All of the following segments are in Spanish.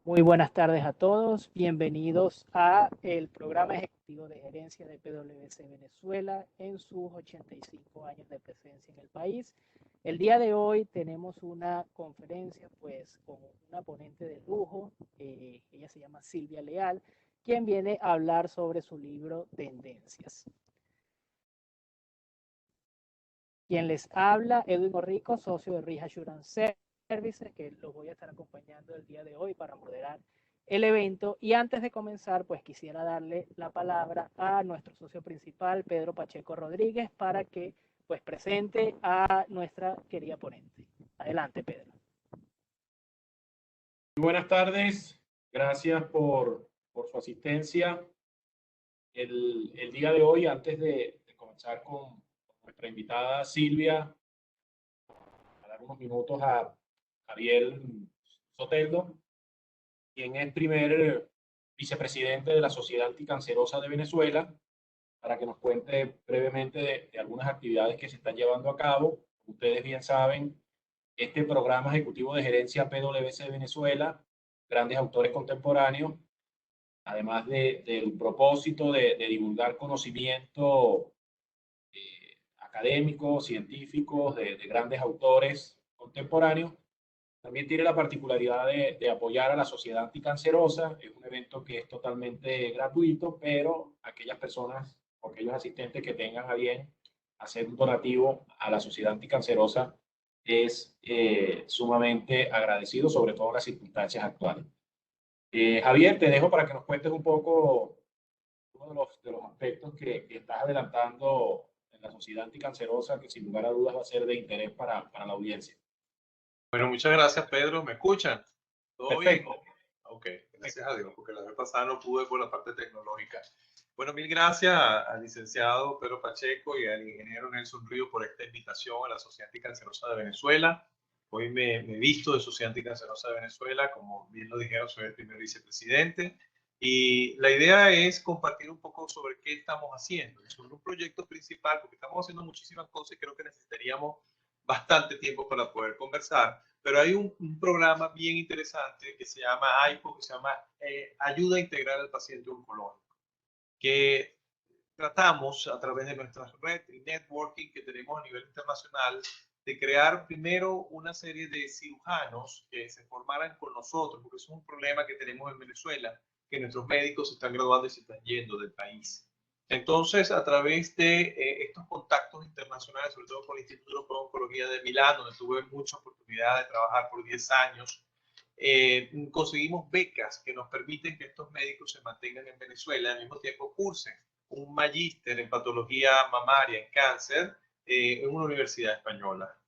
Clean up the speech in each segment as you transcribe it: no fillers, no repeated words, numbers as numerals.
Muy buenas tardes a todos. Bienvenidos a el programa ejecutivo de gerencia de PwC Venezuela en sus 85 años de presencia en el país. El día de hoy tenemos una conferencia pues con una ponente de lujo. Ella se llama Silvia Leal, quien viene a hablar sobre su libro Tendencias. Quien les habla, Edwin Morrico, socio de Rija Assurance Services, que los voy a estar acompañando el día de hoy para moderar el evento. Y antes de comenzar, pues quisiera darle la palabra a nuestro socio principal, Pedro Pacheco Rodríguez, para que pues presente a nuestra querida ponente. Adelante, Pedro. Muy buenas tardes, gracias por su asistencia. El día de hoy, antes de comenzar con nuestra invitada Silvia, a dar unos minutos a Javier Soteldo, quien es primer vicepresidente de la Sociedad Anticancerosa de Venezuela, para que nos cuente brevemente de algunas actividades que se están llevando a cabo. Ustedes bien saben, este programa ejecutivo de gerencia PwC de Venezuela, grandes autores contemporáneos, además del propósito de divulgar conocimiento académico, científicos, de grandes autores contemporáneos, también tiene la particularidad de apoyar a la sociedad anticancerosa. Es un evento que es totalmente gratuito, pero aquellas personas o aquellos asistentes que tengan a bien hacer un donativo a la sociedad anticancerosa es sumamente agradecido, sobre todo en las circunstancias actuales. Javier, te dejo para que nos cuentes un poco uno de los aspectos que estás adelantando en la sociedad anticancerosa, que sin lugar a dudas va a ser de interés para la audiencia. Bueno, muchas gracias, Pedro. ¿Me escuchan? ¿Todo bien? Perfecto. Ok, gracias a Dios, porque la vez pasada no pude por la parte tecnológica. Bueno, mil gracias al licenciado Pedro Pacheco y al ingeniero Nelson Río por esta invitación a la Sociedad Anticancerosa de Venezuela. Hoy me visto de Sociedad Anticancerosa de Venezuela, como bien lo dijeron, soy el primer vicepresidente. Y la idea es compartir un poco sobre qué estamos haciendo, sobre un proyecto principal, porque estamos haciendo muchísimas cosas y creo que necesitaríamos bastante tiempo para poder conversar, pero hay un programa bien interesante que se llama AIPO, que se llama Ayuda Integral al Paciente Oncológico, que tratamos a través de nuestra red y networking que tenemos a nivel internacional de crear primero una serie de cirujanos que se formaran con nosotros, porque eso es un problema que tenemos en Venezuela, que nuestros médicos se están graduando y se están yendo del país. Entonces, a través de estos contactos internacionales, sobre todo con el Instituto Europeo de Oncología de Milán, donde tuve mucha oportunidad de trabajar por 10 años, conseguimos becas que nos permiten que estos médicos se mantengan en Venezuela y al mismo tiempo cursen un magíster en patología mamaria, en cáncer, en una universidad española.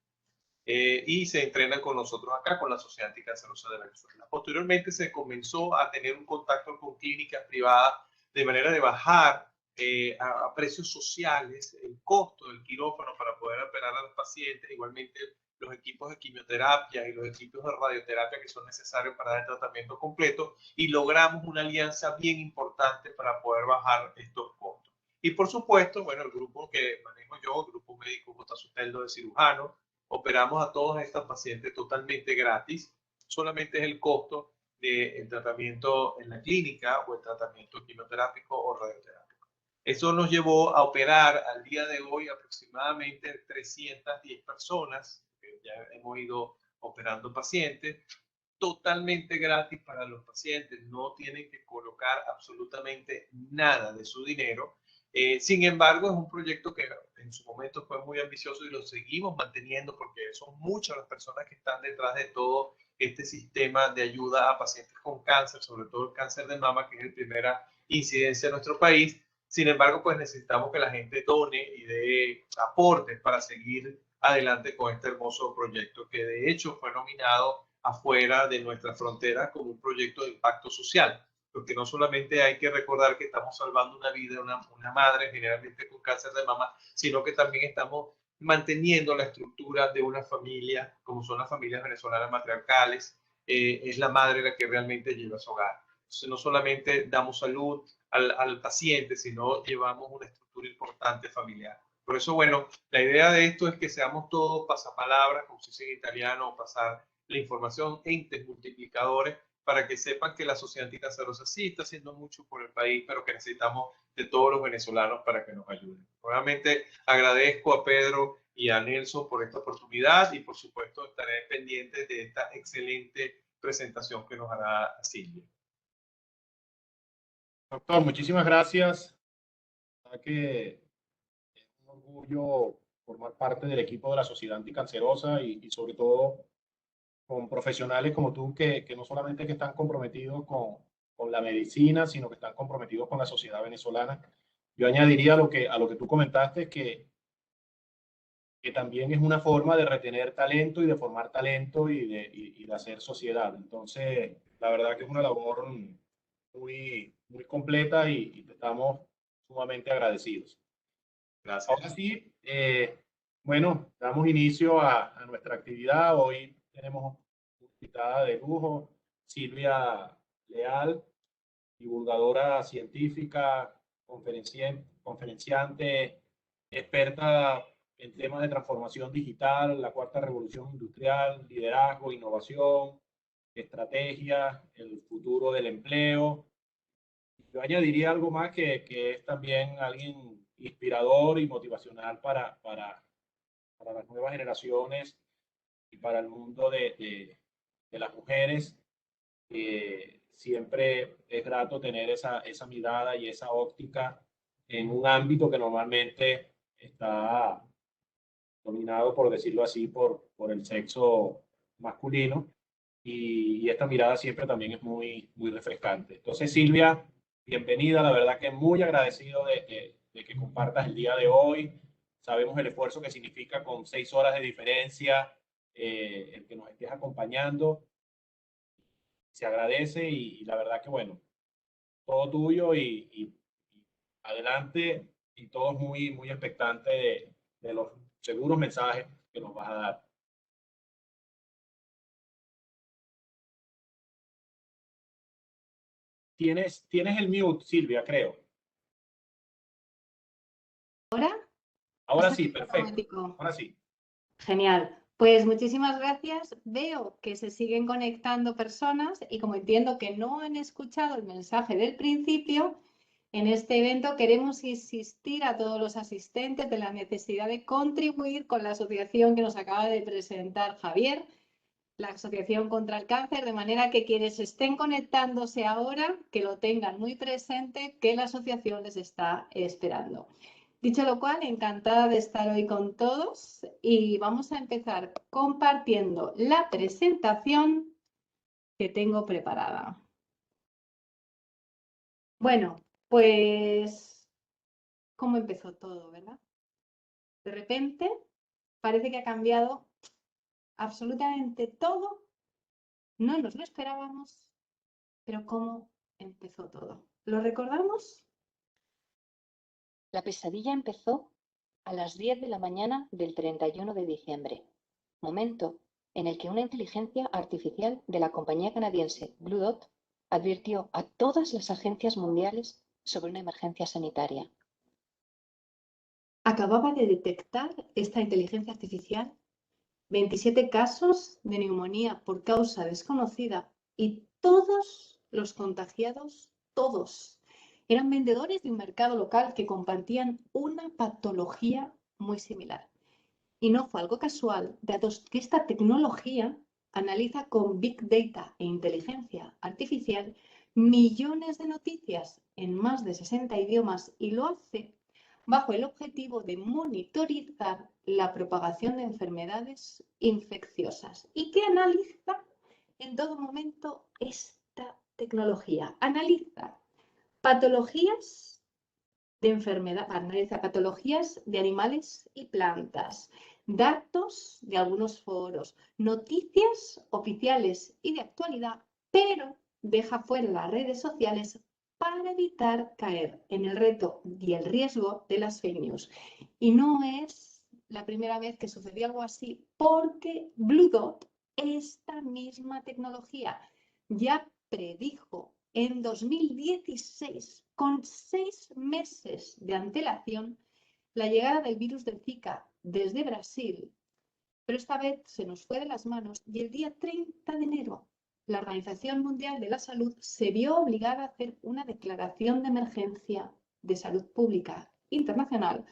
Y se entrenan con nosotros acá, con la Sociedad Anticancerosa de Venezuela. Posteriormente se comenzó a tener un contacto con clínicas privadas de manera de bajar a precios sociales el costo del quirófano para poder operar a los pacientes, igualmente los equipos de quimioterapia y los equipos de radioterapia que son necesarios para dar el tratamiento completo, y logramos una alianza bien importante para poder bajar estos costos. Y por supuesto, bueno, el grupo que manejo yo, el Grupo Médico J. Soteldo de cirujanos, operamos a todas estas pacientes totalmente gratis, solamente es el costo del tratamiento en la clínica o el tratamiento quimioterápico o radioterápico. Eso nos llevó a operar al día de hoy aproximadamente 310 personas, que ya hemos ido operando pacientes, totalmente gratis para los pacientes, no tienen que colocar absolutamente nada de su dinero. Sin embargo, es un proyecto que en su momento fue muy ambicioso y lo seguimos manteniendo porque son muchas las personas que están detrás de todo este sistema de ayuda a pacientes con cáncer, sobre todo el cáncer de mama, que es la primera incidencia en nuestro país. Sin embargo, pues necesitamos que la gente done y dé aportes para seguir adelante con este hermoso proyecto, que de hecho fue nominado afuera de nuestra frontera como un proyecto de impacto social, porque no solamente hay que recordar que estamos salvando una vida de una madre generalmente con cáncer de mama, sino que también estamos manteniendo la estructura de una familia, como son las familias venezolanas matriarcales. Es la madre la que realmente lleva su hogar. Entonces, no solamente damos salud al paciente, sino llevamos una estructura importante familiar. Por eso, bueno, la idea de esto es que seamos todos pasapalabras, como se dice en italiano, pasar la información, entes multiplicadores, para que sepan que la Sociedad Anticancerosa sí está haciendo mucho por el país, pero que necesitamos de todos los venezolanos para que nos ayuden. Nuevamente agradezco a Pedro y a Nelson por esta oportunidad y por supuesto estaré pendiente de esta excelente presentación que nos hará Silvia. Doctor, muchísimas gracias. Que es un orgullo formar parte del equipo de la Sociedad Anticancerosa y sobre todo con profesionales como tú que no solamente que están comprometidos con la medicina, sino que están comprometidos con la sociedad venezolana. Yo añadiría a lo que tú comentaste que también es una forma de retener talento y de formar talento y de hacer sociedad. Entonces, la verdad que es una labor muy completa y te estamos sumamente agradecidos. Gracias. Ahora sí, bueno, damos inicio a nuestra actividad. Hoy tenemos una invitada de lujo, Silvia Leal, divulgadora científica, conferenciante, experta en temas de transformación digital, la cuarta revolución industrial, liderazgo, innovación, estrategia, el futuro del empleo. Yo añadiría algo más que es también alguien inspirador y motivacional para las nuevas generaciones y para el mundo de las mujeres. Siempre es grato tener esa mirada y esa óptica en un ámbito que normalmente está dominado, por decirlo así, por el sexo masculino. Y esta mirada siempre también es muy refrescante. Entonces, Silvia, bienvenida. La verdad que muy agradecido de que compartas el día de hoy. Sabemos el esfuerzo que significa con 6 horas de diferencia el que nos estés acompañando. Se agradece y la verdad que, bueno, todo tuyo y adelante y todos muy expectantes de los seguros mensajes que nos vas a dar. Tienes el mute, Silvia, creo. ¿Ahora? Ahora sí, perfecto. Ahora sí. Genial. Pues muchísimas gracias. Veo que se siguen conectando personas y como entiendo que no han escuchado el mensaje del principio, en este evento queremos insistir a todos los asistentes de la necesidad de contribuir con la asociación que nos acaba de presentar Javier, la Asociación contra el Cáncer, de manera que quienes estén conectándose ahora, que lo tengan muy presente, que la asociación les está esperando. Dicho lo cual, encantada de estar hoy con todos y vamos a empezar compartiendo la presentación que tengo preparada. Bueno, pues, ¿cómo empezó todo, verdad? De repente, parece que ha cambiado absolutamente todo. No nos lo esperábamos, pero ¿cómo empezó todo? ¿Lo recordamos? La pesadilla empezó a las 10 de la mañana del 31 de diciembre, momento en el que una inteligencia artificial de la compañía canadiense Blue Dot advirtió a todas las agencias mundiales sobre una emergencia sanitaria. Acababa de detectar esta inteligencia artificial 27 casos de neumonía por causa desconocida y todos los contagiados, todos, eran vendedores de un mercado local que compartían una patología muy similar. Y no fue algo casual, dado que esta tecnología analiza con Big Data e inteligencia artificial millones de noticias en más de 60 idiomas y lo hace bajo el objetivo de monitorizar la propagación de enfermedades infecciosas. ¿Y qué analiza en todo momento esta tecnología? Analiza patologías de enfermedad, analiza patologías de animales y plantas, datos de algunos foros, noticias oficiales y de actualidad, pero deja fuera las redes sociales para evitar caer en el reto y el riesgo de las fake news. Y no es la primera vez que sucedió algo así, porque Blue Dot, esta misma tecnología, ya predijo en 2016, con 6 meses de antelación, la llegada del virus del Zika desde Brasil, pero esta vez se nos fue de las manos y el día 30 de enero la Organización Mundial de la Salud se vio obligada a hacer una declaración de emergencia de salud pública internacional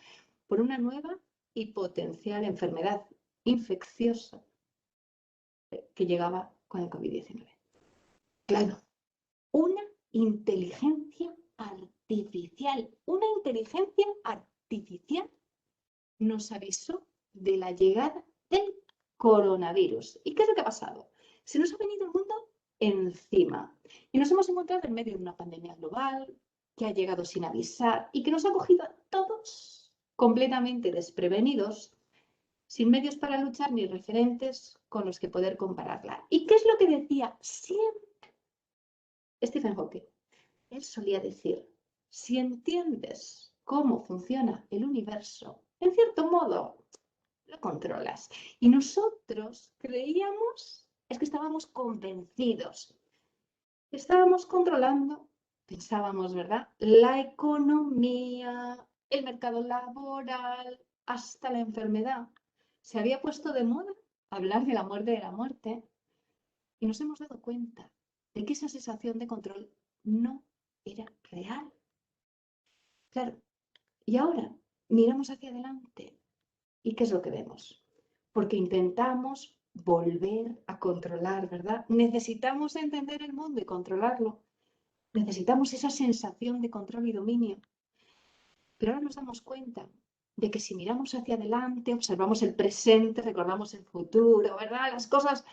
por una nueva y potencial enfermedad infecciosa que llegaba con el COVID-19. Claro, una inteligencia artificial nos avisó de la llegada del coronavirus. ¿Y qué es lo que ha pasado? Se nos ha venido el mundo encima y nos hemos encontrado en medio de una pandemia global que ha llegado sin avisar y que nos ha cogido a todos completamente desprevenidos, sin medios para luchar ni referentes con los que poder compararla. ¿Y qué es lo que decía siempre Stephen Hawking? Él solía decir, si entiendes cómo funciona el universo, en cierto modo lo controlas. Y nosotros creíamos, es que estábamos convencidos, estábamos controlando, pensábamos, ¿verdad? La economía, el mercado laboral, hasta la enfermedad. Se había puesto de moda hablar de la muerte y nos hemos dado cuenta de que esa sensación de control no era real. Claro, y ahora miramos hacia adelante y ¿qué es lo que vemos? Porque intentamos volver a controlar, ¿verdad? Necesitamos entender el mundo y controlarlo. Necesitamos esa sensación de control y dominio. Pero ahora nos damos cuenta de que si miramos hacia adelante, observamos el presente, recordamos el futuro, ¿verdad? Las cosas,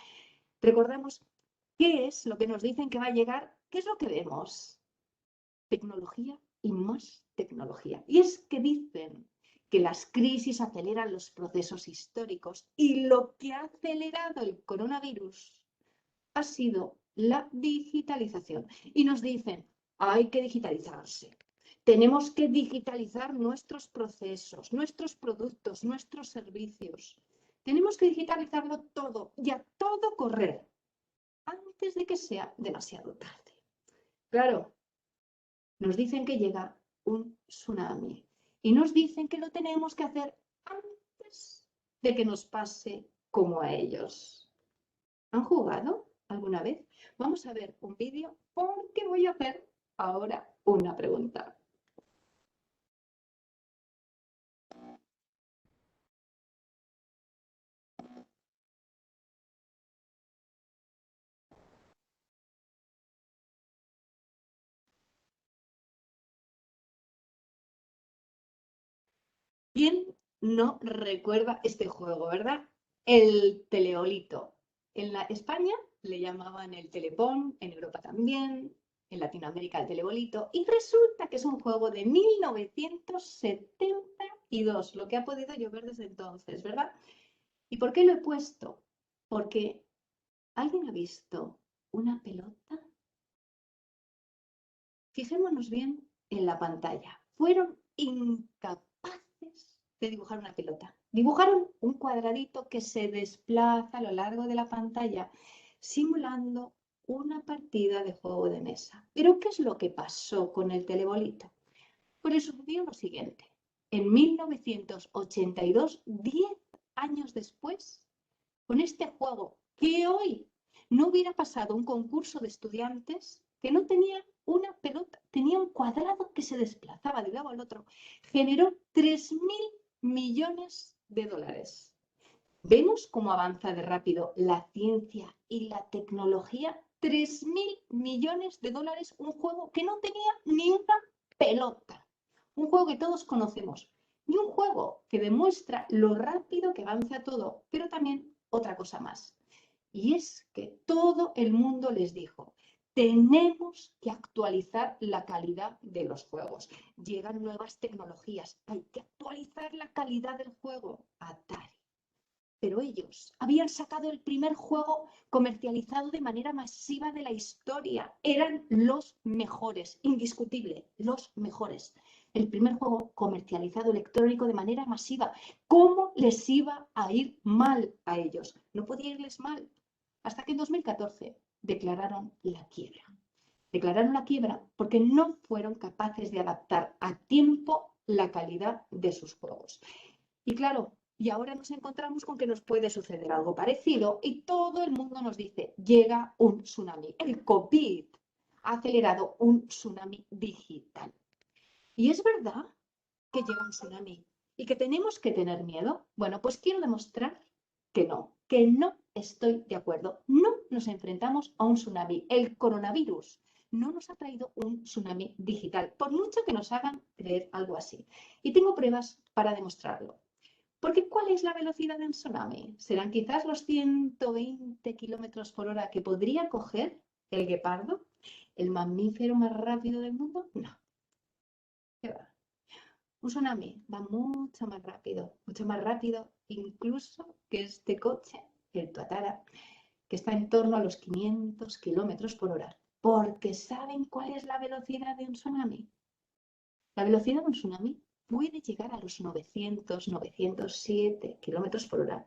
recordamos qué es lo que nos dicen que va a llegar, qué es lo que vemos. Tecnología y más tecnología. Y es que dicen que las crisis aceleran los procesos históricos y lo que ha acelerado el coronavirus ha sido la digitalización. Y nos dicen, hay que digitalizarse. Tenemos que digitalizar nuestros procesos, nuestros productos, nuestros servicios. Tenemos que digitalizarlo todo y a todo correr antes de que sea demasiado tarde. Claro, nos dicen que llega un tsunami y nos dicen que lo tenemos que hacer antes de que nos pase como a ellos. ¿Han jugado alguna vez? Vamos a ver un vídeo porque voy a hacer ahora una pregunta. ¿Quién no recuerda este juego, verdad? El teleolito. En España le llamaban el telepón, en Europa también, en Latinoamérica el telebolito, y resulta que es un juego de 1972, lo que ha podido llover desde entonces, ¿verdad? ¿Y por qué lo he puesto? Porque ¿alguien ha visto una pelota? Fijémonos bien en la pantalla. Fueron incapaces de dibujar una pelota. Dibujaron un cuadradito que se desplaza a lo largo de la pantalla, simulando una partida de juego de mesa. Pero ¿qué es lo que pasó con el telebolito? Pues sucedió lo siguiente. En 1982, 10 años después, con este juego que hoy no hubiera pasado un concurso de estudiantes que no tenía una pelota, tenía un cuadrado que se desplazaba de un lado al otro, generó 3.000 millones de dólares. ¿Vemos cómo avanza de rápido la ciencia y la tecnología? 3.000 millones de dólares, un juego que no tenía ni una pelota. Un juego que todos conocemos. Y un juego que demuestra lo rápido que avanza todo, pero también otra cosa más. Y es que todo el mundo les dijo, tenemos que actualizar la calidad de los juegos. Llegan nuevas tecnologías, hay que actualizar la calidad del juego. Atari. Pero ellos habían sacado el primer juego comercializado de manera masiva de la historia. Eran los mejores, indiscutible, los mejores. El primer juego comercializado electrónico de manera masiva. ¿Cómo les iba a ir mal a ellos? No podía irles mal. Hasta que en 2014 declararon la quiebra. Declararon la quiebra porque no fueron capaces de adaptar a tiempo la calidad de sus juegos. Y claro, Y ahora nos encontramos con que nos puede suceder algo parecido y todo el mundo nos dice, llega un tsunami. El COVID ha acelerado un tsunami digital. Y es verdad que llega un tsunami y que tenemos que tener miedo. Bueno, pues quiero demostrar que no estoy de acuerdo. No nos enfrentamos a un tsunami. El coronavirus no nos ha traído un tsunami digital, por mucho que nos hagan creer algo así. Y tengo pruebas para demostrarlo. Porque ¿cuál es la velocidad de un tsunami? ¿Serán quizás los 120 kilómetros por hora que podría coger el guepardo, el mamífero más rápido del mundo? No. ¿Qué va? Un tsunami va mucho más rápido incluso que este coche, el Tuatara, que está en torno a los 500 kilómetros por hora. Porque ¿saben cuál es la velocidad de un tsunami? La velocidad de un tsunami puede llegar a los 900, 907 kilómetros por hora,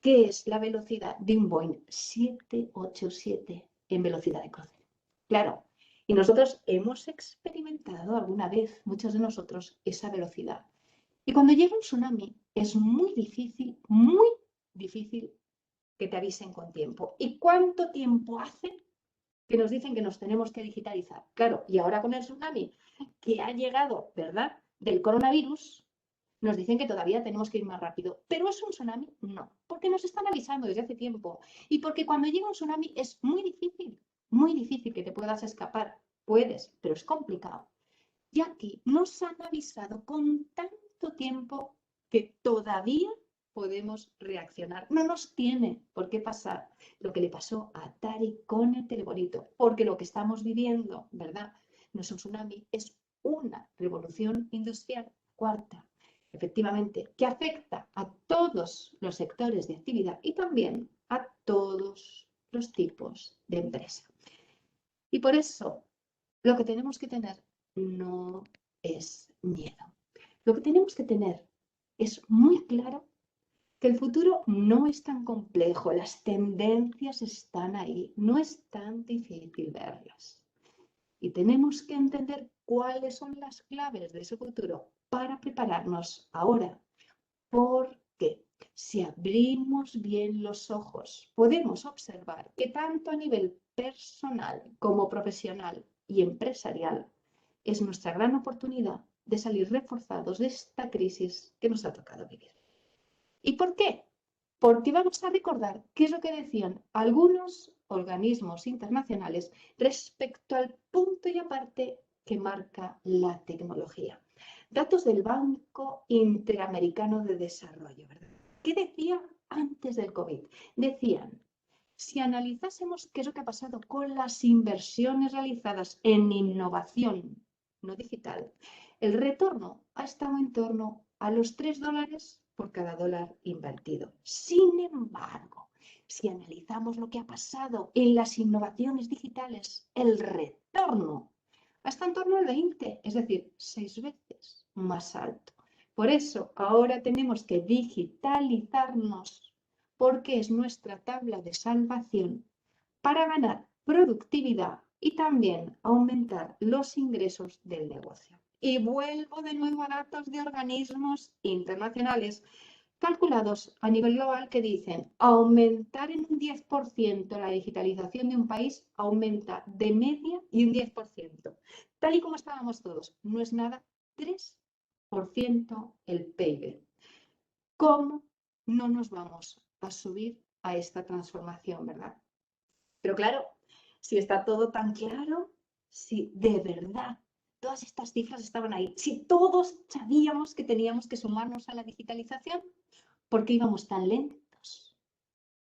que es la velocidad de un Boeing 787 en velocidad de crucero. Claro, y nosotros hemos experimentado alguna vez, muchos de nosotros, esa velocidad. Y cuando llega un tsunami es muy difícil que te avisen con tiempo. ¿Y cuánto tiempo hace que nos dicen que nos tenemos que digitalizar? Claro, y ahora con el tsunami que ha llegado, ¿verdad?, del coronavirus, nos dicen que todavía tenemos que ir más rápido. ¿Pero es un tsunami? No, porque nos están avisando desde hace tiempo. Y porque cuando llega un tsunami es muy difícil que te puedas escapar. Puedes, pero es complicado. Y aquí nos han avisado con tanto tiempo que todavía podemos reaccionar. No nos tiene por qué pasar lo que le pasó a Atari con el telefonito, porque lo que estamos viviendo, ¿verdad?, no es un tsunami, es una revolución industrial cuarta, efectivamente, que afecta a todos los sectores de actividad y también a todos los tipos de empresa. Y por eso lo que tenemos que tener no es miedo. Lo que tenemos que tener es muy claro que el futuro no es tan complejo, las tendencias están ahí, no es tan difícil verlas. Y tenemos que entender cuáles son las claves de ese futuro para prepararnos ahora. Porque si abrimos bien los ojos, podemos observar que tanto a nivel personal como profesional y empresarial es nuestra gran oportunidad de salir reforzados de esta crisis que nos ha tocado vivir. ¿Y por qué? Porque vamos a recordar qué es lo que decían algunos organismos internacionales respecto al punto y aparte que marca la tecnología. Datos del Banco Interamericano de Desarrollo, ¿verdad? ¿Qué decía antes del COVID? Decían, si analizásemos qué es lo que ha pasado con las inversiones realizadas en innovación no digital, el retorno ha estado en torno a los $3 por cada dólar invertido. Sin embargo, si analizamos lo que ha pasado en las innovaciones digitales, el retorno está en torno al 20, es decir, 6 veces más alto. Por eso ahora tenemos que digitalizarnos porque es nuestra tabla de salvación para ganar productividad y también aumentar los ingresos del negocio. Y vuelvo de nuevo a datos de organismos internacionales calculados a nivel global que dicen aumentar en un 10% la digitalización de un país aumenta de media y un 10%. Tal y como estábamos todos, no es nada, 3% el PIB. ¿Cómo no nos vamos a subir a esta transformación, verdad? Pero claro, si está todo tan claro, si de verdad todas estas cifras estaban ahí, si todos sabíamos que teníamos que sumarnos a la digitalización, ¿por qué íbamos tan lentos?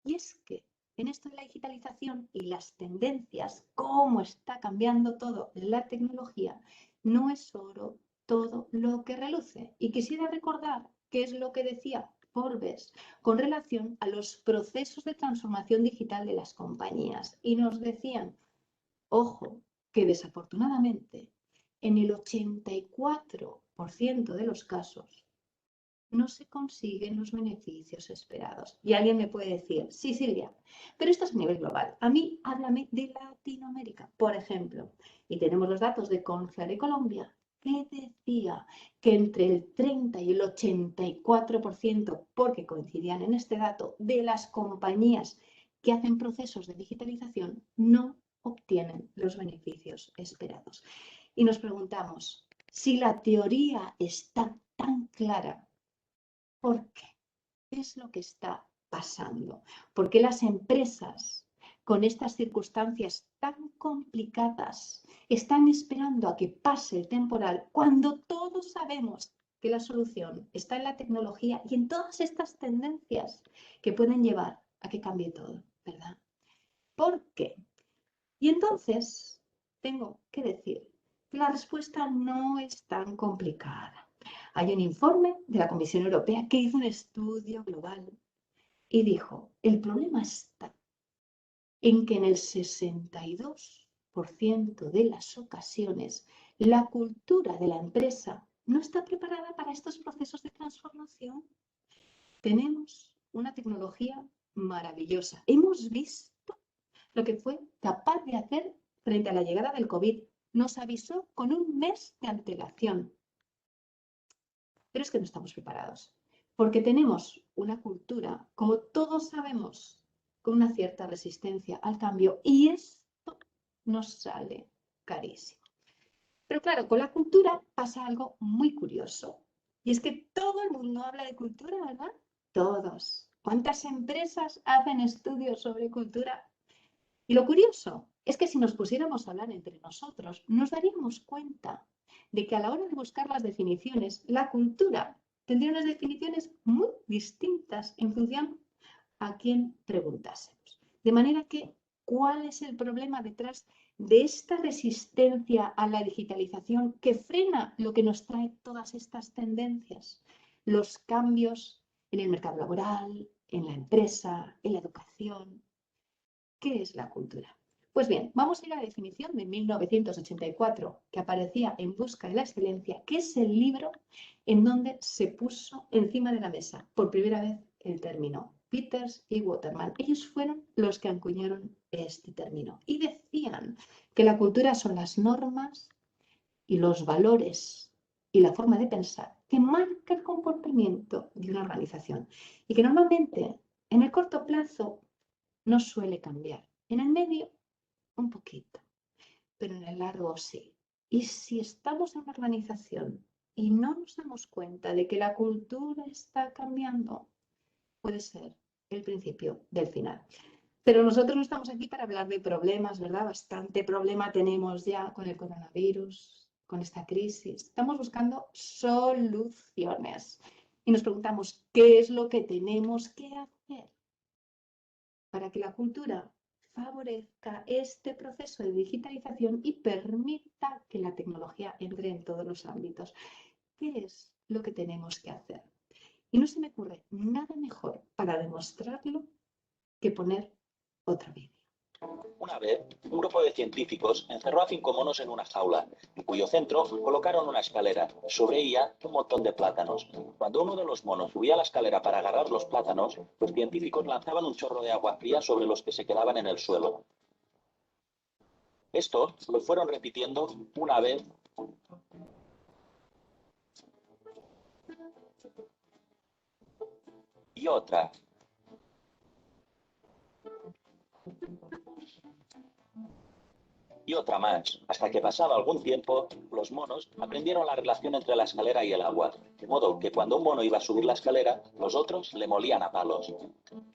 Y es que en esto de la digitalización y las tendencias, cómo está cambiando todo la tecnología, no es oro todo lo que reluce. Y quisiera recordar qué es lo que decía Forbes con relación a los procesos de transformación digital de las compañías. Y nos decían, ojo, que desafortunadamente en el 84% de los casos no se consiguen los beneficios esperados. Y alguien me puede decir, sí, Silvia, pero esto es a nivel global. A mí, háblame de Latinoamérica, por ejemplo. Y tenemos los datos de Conclar y Colombia, que decía que entre el 30 y el 84%, porque coincidían en este dato, de las compañías que hacen procesos de digitalización no obtienen los beneficios esperados. Y nos preguntamos, si la teoría está tan clara, ¿por qué? ¿Qué es lo que está pasando? ¿Por qué las empresas con estas circunstancias tan complicadas están esperando a que pase el temporal cuando todos sabemos que la solución está en la tecnología y en todas estas tendencias que pueden llevar a que cambie todo, ¿verdad? ¿Por qué? Y entonces tengo que decir que la respuesta no es tan complicada. Hay un informe de la Comisión Europea que hizo un estudio global y dijo, el problema está en que en el 62% de las ocasiones la cultura de la empresa no está preparada para estos procesos de transformación. Tenemos una tecnología maravillosa. Hemos visto lo que fue capaz de hacer frente a la llegada del COVID. Nos avisó con un mes de antelación. Pero es que no estamos preparados, porque tenemos una cultura, como todos sabemos, con una cierta resistencia al cambio y esto nos sale carísimo. Pero claro, con la cultura pasa algo muy curioso y es que todo el mundo habla de cultura, ¿verdad? Todos. ¿Cuántas empresas hacen estudios sobre cultura? Y lo curioso es que si nos pusiéramos a hablar entre nosotros, nos daríamos cuenta de que a la hora de buscar las definiciones, la cultura tendría unas definiciones muy distintas en función a quién preguntásemos. De manera que, ¿cuál es el problema detrás de esta resistencia a la digitalización que frena lo que nos trae todas estas tendencias? Los cambios en el mercado laboral, en la empresa, en la educación. ¿Qué es la cultura? Pues bien, vamos a ir a la definición de 1984, que aparecía en Busca de la Excelencia, que es el libro en donde se puso encima de la mesa por primera vez el término. Peters y Waterman, ellos fueron los que acuñaron este término y decían que la cultura son las normas y los valores y la forma de pensar que marca el comportamiento de una organización y que normalmente en el corto plazo no suele cambiar. En el medio, un poquito, pero en el largo sí. Y si estamos en una organización y no nos damos cuenta de que la cultura está cambiando, puede ser el principio del final. Pero nosotros no estamos aquí para hablar de problemas, ¿verdad? Bastante problema tenemos ya con el coronavirus, con esta crisis. Estamos buscando soluciones. Y nos preguntamos, ¿qué es lo que tenemos que hacer para que la cultura favorezca este proceso de digitalización y permita que la tecnología entre en todos los ámbitos? ¿Qué es lo que tenemos que hacer? Y no se me ocurre nada mejor para demostrarlo que poner otro vídeo. Una vez, un grupo de científicos encerró a 5 monos en una jaula, en cuyo centro colocaron una escalera. Sobre ella, un montón de plátanos. Cuando uno de los monos subía a la escalera para agarrar los plátanos, los científicos lanzaban un chorro de agua fría sobre los que se quedaban en el suelo. Esto lo fueron repitiendo una vez y otra. Y otra más, hasta que pasado algún tiempo, los monos aprendieron la relación entre la escalera y el agua, de modo que cuando un mono iba a subir la escalera, los otros le molían a palos.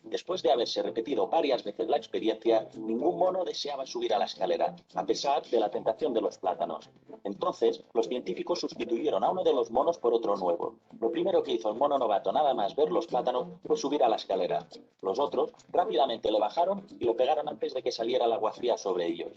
Después de haberse repetido varias veces la experiencia, ningún mono deseaba subir a la escalera, a pesar de la tentación de los plátanos. Entonces, los científicos sustituyeron a uno de los monos por otro nuevo. Lo primero que hizo el mono novato nada más ver los plátanos fue subir a la escalera. Los otros rápidamente le bajaron y lo pegaron antes de que saliera el agua fría sobre ellos.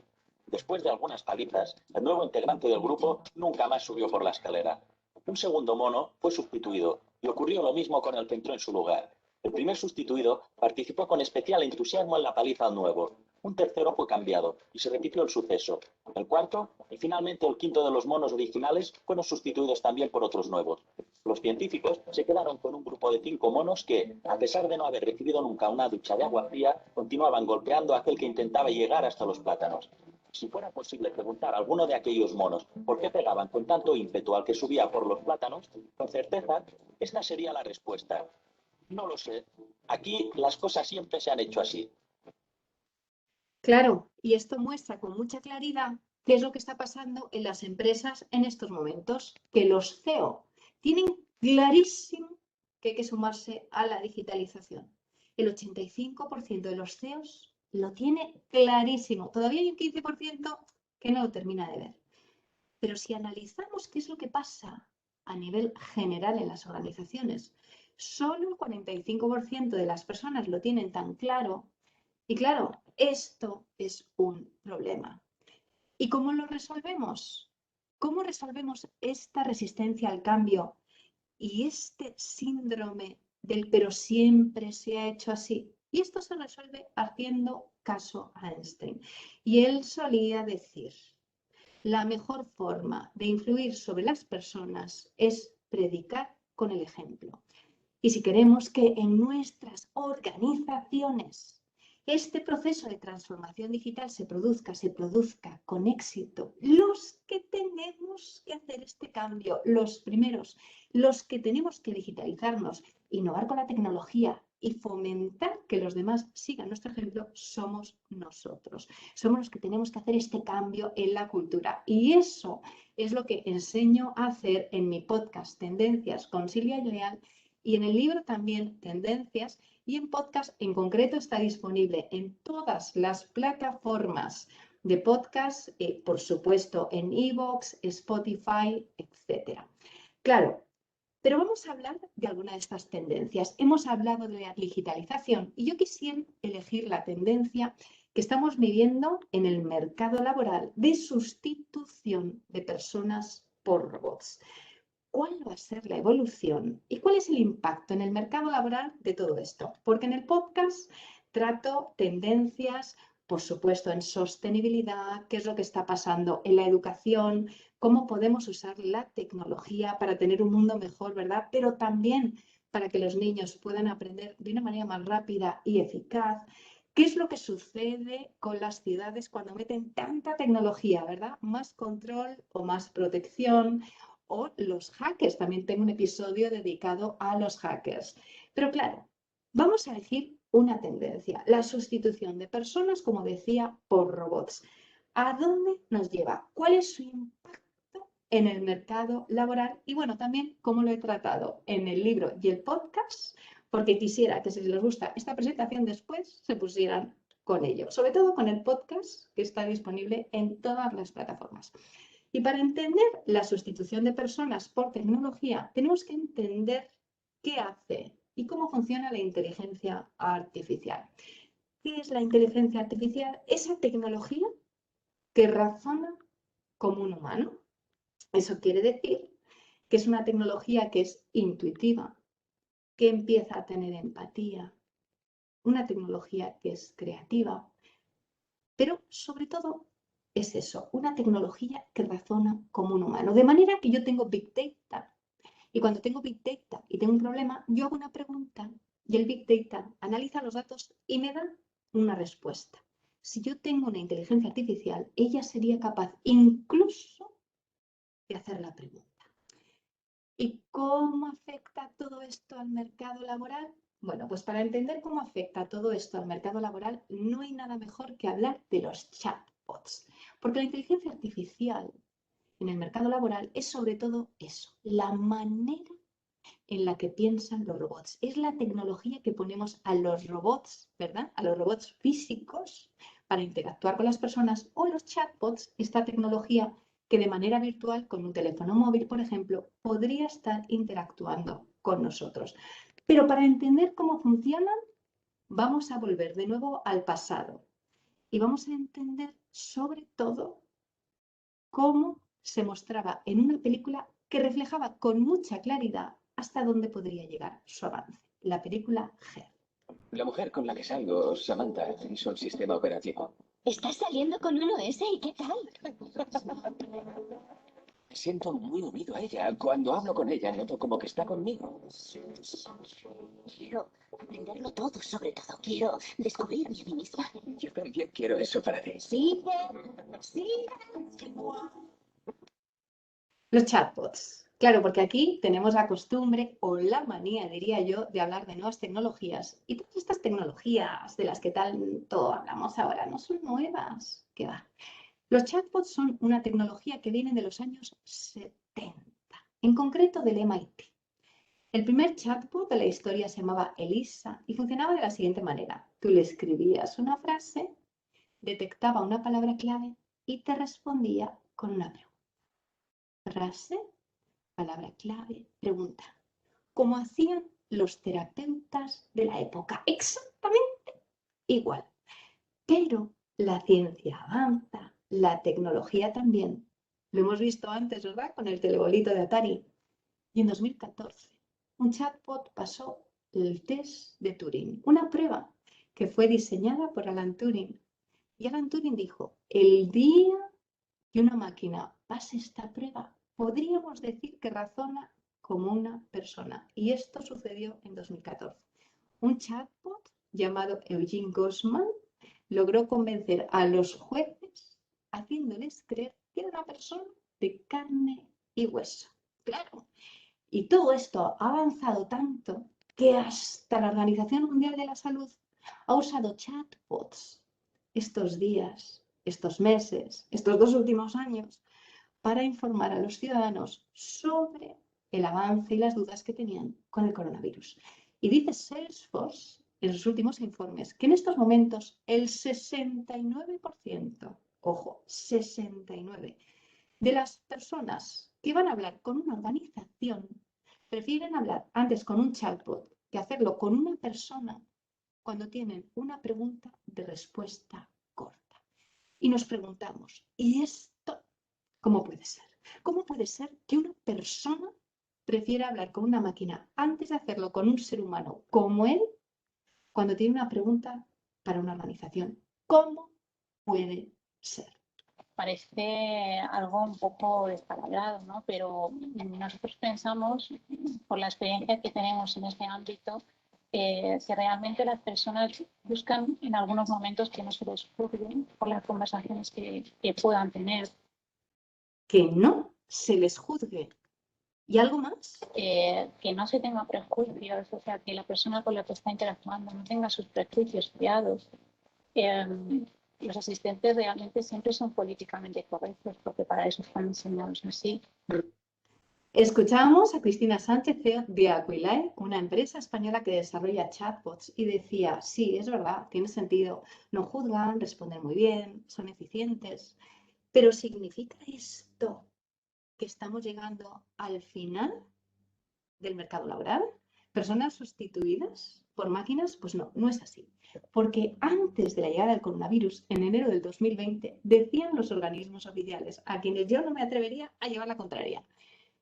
Después de algunas palizas, el nuevo integrante del grupo nunca más subió por la escalera. Un segundo mono fue sustituido y ocurrió lo mismo con el que entró en su lugar. El primer sustituido participó con especial entusiasmo en la paliza al nuevo. Un tercero fue cambiado y se repitió el suceso. El cuarto y finalmente el quinto de los monos originales fueron sustituidos también por otros nuevos. Los científicos se quedaron con un grupo de 5 monos que, a pesar de no haber recibido nunca una ducha de agua fría, continuaban golpeando a aquel que intentaba llegar hasta los plátanos. Si fuera posible preguntar a alguno de aquellos monos por qué pegaban con tanto ímpetu al que subía por los plátanos, con certeza, esta sería la respuesta. No lo sé. Aquí las cosas siempre se han hecho así. Claro, y esto muestra con mucha claridad qué es lo que está pasando en las empresas en estos momentos, que los CEO tienen clarísimo que hay que sumarse a la digitalización. El 85% de los CEOs lo tiene clarísimo. Todavía hay un 15% que no lo termina de ver. Pero si analizamos qué es lo que pasa a nivel general en las organizaciones, solo el 45% de las personas lo tienen tan claro. Y claro, esto es un problema. ¿Y cómo lo resolvemos? ¿Cómo resolvemos esta resistencia al cambio y este síndrome del pero siempre se ha hecho así? Y esto se resuelve haciendo caso a Einstein. Y él solía decir, la mejor forma de influir sobre las personas es predicar con el ejemplo. Y si queremos que en nuestras organizaciones este proceso de transformación digital se produzca con éxito, los que tenemos que hacer este cambio, los primeros, los que tenemos que digitalizarnos, innovar con la tecnología y fomentar que los demás sigan nuestro ejemplo, somos nosotros. Somos los que tenemos que hacer este cambio en la cultura. Y eso es lo que enseño a hacer en mi podcast Tendencias con Silvia Leal. Y en el libro también Tendencias, y en podcast en concreto está disponible en todas las plataformas de podcast, por supuesto en iVoox, Spotify, etc. Claro, pero vamos a hablar de alguna de estas tendencias. Hemos hablado de la digitalización y yo quisiera elegir la tendencia que estamos viviendo en el mercado laboral de sustitución de personas por robots. ¿Cuál va a ser la evolución y cuál es el impacto en el mercado laboral de todo esto? Porque en el podcast trato tendencias, por supuesto, en sostenibilidad, qué es lo que está pasando en la educación, cómo podemos usar la tecnología para tener un mundo mejor, ¿verdad? Pero también para que los niños puedan aprender de una manera más rápida y eficaz. ¿Qué es lo que sucede con las ciudades cuando meten tanta tecnología, ¿verdad? Más control o más protección. O los hackers, también tengo un episodio dedicado a los hackers. Pero claro, vamos a elegir una tendencia, la sustitución de personas, como decía, por robots. ¿A dónde nos lleva? ¿Cuál es su impacto en el mercado laboral? Y bueno, también cómo lo he tratado en el libro y el podcast, porque quisiera que si les gusta esta presentación después se pusieran con ello, sobre todo con el podcast que está disponible en todas las plataformas. Y para entender la sustitución de personas por tecnología, tenemos que entender qué hace y cómo funciona la inteligencia artificial. ¿Qué es la inteligencia artificial? Esa tecnología que razona como un humano. Eso quiere decir que es una tecnología que es intuitiva, que empieza a tener empatía, una tecnología que es creativa, pero sobre todo es eso, una tecnología que razona como un humano. De manera que yo tengo Big Data y cuando tengo Big Data y tengo un problema, yo hago una pregunta y el Big Data analiza los datos y me da una respuesta. Si yo tengo una inteligencia artificial, ella sería capaz incluso de hacer la pregunta. ¿Y cómo afecta todo esto al mercado laboral? Bueno, pues para entender cómo afecta todo esto al mercado laboral, no hay nada mejor que hablar de los chatbots. Porque la inteligencia artificial en el mercado laboral es sobre todo eso, la manera en la que piensan los robots. Es la tecnología que ponemos a los robots, ¿verdad? A los robots físicos para interactuar con las personas o los chatbots, esta tecnología que de manera virtual con un teléfono móvil, por ejemplo, podría estar interactuando con nosotros. Pero para entender cómo funcionan, vamos a volver de nuevo al pasado y vamos a entender sobre todo cómo se mostraba en una película que reflejaba con mucha claridad hasta dónde podría llegar su avance. La película Her. La mujer con la que salgo, Samantha, es un sistema operativo. ¿Estás saliendo con uno ese y qué tal? Me siento muy unido a ella. Cuando hablo con ella, noto como que está conmigo. Quiero aprenderlo todo, sobre todo. Quiero descubrirme a mí misma. Yo también quiero eso para ti. Sigue. Los chatbots. Claro, porque aquí tenemos la costumbre o la manía, diría yo, de hablar de nuevas tecnologías. Y todas estas tecnologías de las que tanto hablamos ahora no son nuevas. ¿Qué va? Los chatbots son una tecnología que viene de los años 70, en concreto del MIT. El primer chatbot de la historia se llamaba Elisa y funcionaba de la siguiente manera. Tú le escribías una frase, detectaba una palabra clave y te respondía con una pregunta. Frase, palabra clave, pregunta. Como hacían los terapeutas de la época, exactamente igual. Pero la ciencia avanza, la tecnología también. Lo hemos visto antes, ¿verdad? Con el telebolito de Atari. Y en 2014, un chatbot pasó el test de Turing, una prueba que fue diseñada por Alan Turing. Y Alan Turing dijo, el día que una máquina pase esta prueba, podríamos decir que razona como una persona. Y esto sucedió en 2014. Un chatbot llamado Eugene Goffman logró convencer a los jueces haciéndoles creer que era una persona de carne y hueso. Claro. Y todo esto ha avanzado tanto que hasta la Organización Mundial de la Salud ha usado chatbots estos días, estos meses, estos 2 últimos años, para informar a los ciudadanos sobre el avance y las dudas que tenían con el coronavirus. Y dice Salesforce en sus últimos informes que en estos momentos el 69%, ojo, 69%, de las personas que van a hablar con una organización prefieren hablar antes con un chatbot que hacerlo con una persona cuando tienen una pregunta de respuesta corta. Y nos preguntamos, ¿y esto cómo puede ser? ¿Cómo puede ser que una persona prefiera hablar con una máquina antes de hacerlo con un ser humano como él cuando tiene una pregunta para una organización? ¿Cómo puede ser? Parece algo un poco descalabrado, ¿no? Pero nosotros pensamos, por la experiencia que tenemos en este ámbito, que realmente las personas buscan en algunos momentos que no se les juzguen por las conversaciones que puedan tener. Que no se les juzgue. ¿Y algo más? Que no se tenga prejuicios, o sea, que la persona con la que está interactuando no tenga sus prejuicios criados. Los asistentes realmente siempre son políticamente correctos, porque para eso están enseñados así. Escuchábamos a Cristina Sánchez, CEO de Aquilae, una empresa española que desarrolla chatbots, y decía, sí, es verdad, tiene sentido, no juzgan, responden muy bien, son eficientes, pero ¿significa esto que estamos llegando al final del mercado laboral? ¿Personas sustituidas por máquinas? Pues no, no es así. Porque antes de la llegada del coronavirus, en enero del 2020, decían los organismos oficiales, a quienes yo no me atrevería a llevar la contraria,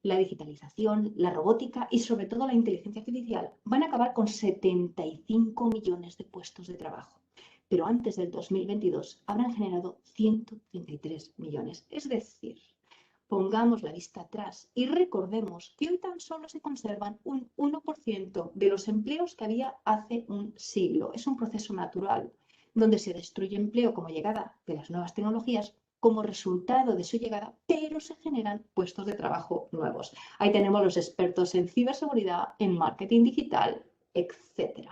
la digitalización, la robótica y sobre todo la inteligencia artificial van a acabar con 75 millones de puestos de trabajo. Pero antes del 2022 habrán generado 133 millones. Es decir, pongamos la vista atrás y recordemos que hoy tan solo se conservan un 1% de los empleos que había hace un siglo. Es un proceso natural donde se destruye empleo como llegada de las nuevas tecnologías como resultado de su llegada, pero se generan puestos de trabajo nuevos. Ahí tenemos los expertos en ciberseguridad, en marketing digital, etc.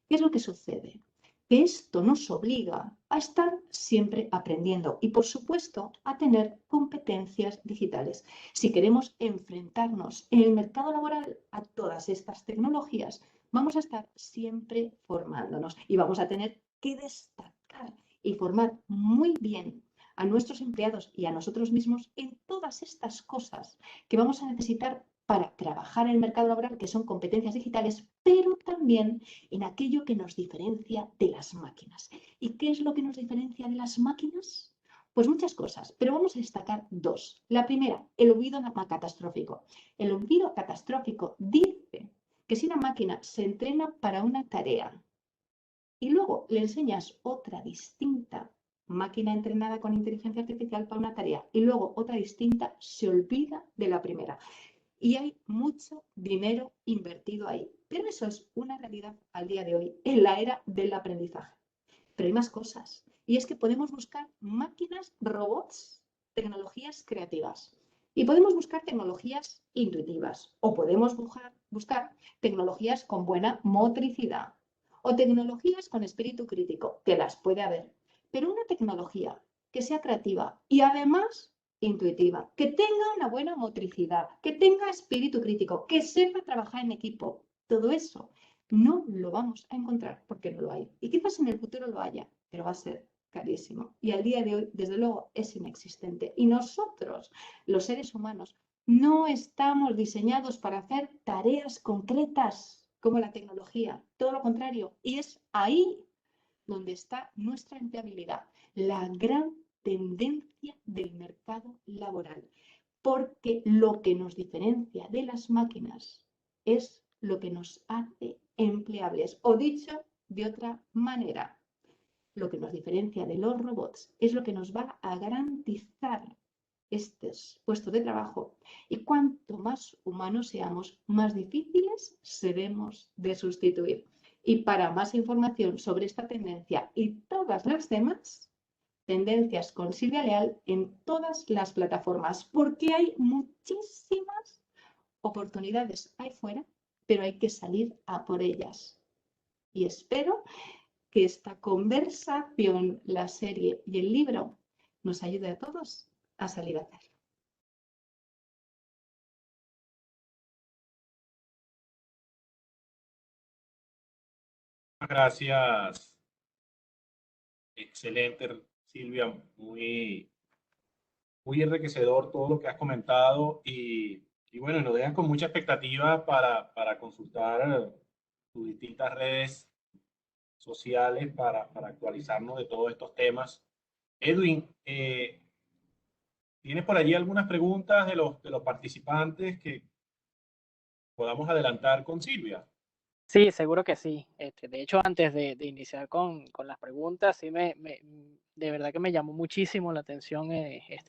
¿Qué es lo que sucede? Que esto nos obliga a estar siempre aprendiendo y, por supuesto, a tener competencias digitales. Si queremos enfrentarnos en el mercado laboral a todas estas tecnologías, vamos a estar siempre formándonos y vamos a tener que destacar y formar muy bien a nuestros empleados y a nosotros mismos en todas estas cosas que vamos a necesitar para trabajar en el mercado laboral, que son competencias digitales, pero también en aquello que nos diferencia de las máquinas. ¿Y qué es lo que nos diferencia de las máquinas? Pues muchas cosas, pero vamos a destacar 2. La primera, el olvido catastrófico. El olvido catastrófico dice que si una máquina se entrena para una tarea y luego le enseñas otra distinta, máquina entrenada con inteligencia artificial para una tarea y luego otra distinta, se olvida de la primera. Y hay mucho dinero invertido ahí. Pero eso es una realidad al día de hoy, en la era del aprendizaje. Pero hay más cosas. Y es que podemos buscar máquinas, robots, tecnologías creativas. Y podemos buscar tecnologías intuitivas. O podemos buscar tecnologías con buena motricidad. O tecnologías con espíritu crítico, que las puede haber. Pero una tecnología que sea creativa y además intuitiva, que tenga una buena motricidad, que tenga espíritu crítico, que sepa trabajar en equipo, todo eso no lo vamos a encontrar porque no lo hay. Y quizás en el futuro lo haya, pero va a ser carísimo. Y al día de hoy, desde luego, es inexistente. Y nosotros, los seres humanos, no estamos diseñados para hacer tareas concretas como la tecnología. Todo lo contrario. Y es ahí donde está nuestra empleabilidad, la gran tendencia del mercado laboral. Porque lo que nos diferencia de las máquinas es lo que nos hace empleables. O dicho de otra manera, lo que nos diferencia de los robots es lo que nos va a garantizar estos puestos de trabajo. Y cuanto más humanos seamos, más difíciles seremos de sustituir. Y para más información sobre esta tendencia y todas las demás, Tendencias con Silvia Leal en todas las plataformas, porque hay muchísimas oportunidades ahí fuera, pero hay que salir a por ellas. Y espero que esta conversación, la serie y el libro nos ayude a todos a salir a hacerlo. Gracias. Excelente, Silvia. Muy enriquecedor todo lo que has comentado y bueno, nos dejan con mucha expectativa para consultar tus distintas redes sociales para actualizarnos de todos estos temas. Edwin, ¿tienes por allí algunas preguntas de los participantes que podamos adelantar con Silvia? Sí, seguro que sí. De hecho, antes de iniciar con las preguntas, sí de verdad que me llamó muchísimo la atención